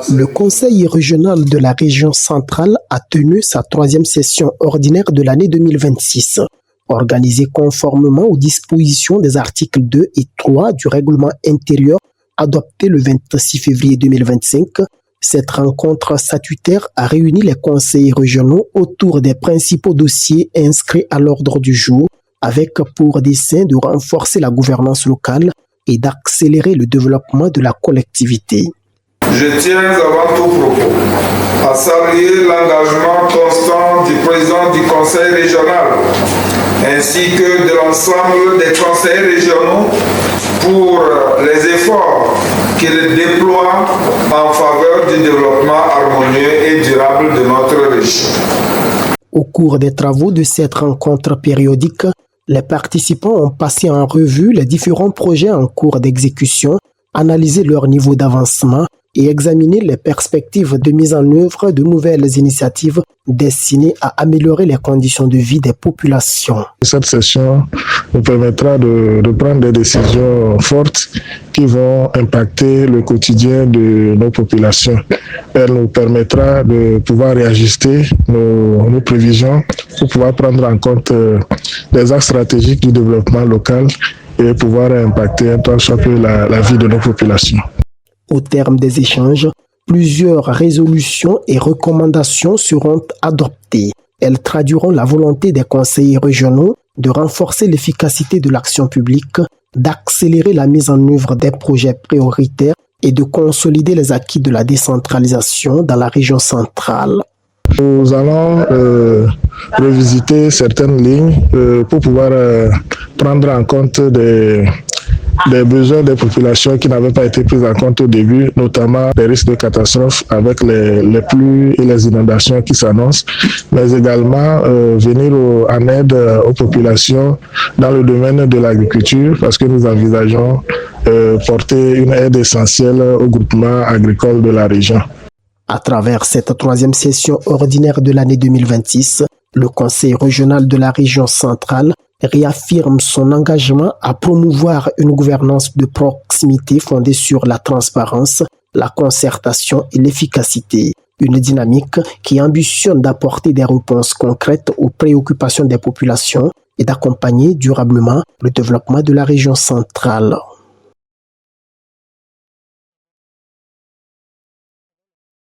Le Conseil régional de la région centrale a tenu sa troisième session ordinaire de l'année 2026. Organisée conformément aux dispositions des articles 2 et 3 du règlement intérieur adopté le 26 février 2025, cette rencontre statutaire a réuni les conseils régionaux autour des principaux dossiers inscrits à l'ordre du jour, avec pour dessein de renforcer la gouvernance locale et d'accélérer le développement de la collectivité. Je tiens avant tout propos à saluer l'engagement constant du président du conseil régional ainsi que de l'ensemble des conseils régionaux pour les efforts qu'il déploie en faveur du développement harmonieux et durable de notre région. Au cours des travaux de cette rencontre périodique, les participants ont passé en revue les différents projets en cours d'exécution, analysé leur niveau d'avancement et examiner les perspectives de mise en œuvre de nouvelles initiatives destinées à améliorer les conditions de vie des populations. Cette session nous permettra de prendre des décisions fortes qui vont impacter le quotidien de nos populations. Elle nous permettra de pouvoir réajuster nos prévisions pour pouvoir prendre en compte les axes stratégiques du développement local et pouvoir impacter un tant soit peu la vie de nos populations. Au terme des échanges, plusieurs résolutions et recommandations seront adoptées. Elles traduiront la volonté des conseillers régionaux de renforcer l'efficacité de l'action publique, d'accélérer la mise en œuvre des projets prioritaires et de consolider les acquis de la décentralisation dans la région centrale. Nous allons revisiter certaines lignes pour pouvoir prendre en compte des besoins des populations qui n'avaient pas été prises en compte au début, notamment les risques de catastrophes avec les pluies et les inondations qui s'annoncent, mais également venir en aide aux populations dans le domaine de l'agriculture parce que nous envisageons porter une aide essentielle aux groupements agricoles de la région. À travers cette troisième session ordinaire de l'année 2026, le Conseil régional de la région centrale réaffirme son engagement à promouvoir une gouvernance de proximité fondée sur la transparence, la concertation et l'efficacité. Une dynamique qui ambitionne d'apporter des réponses concrètes aux préoccupations des populations et d'accompagner durablement le développement de la région centrale.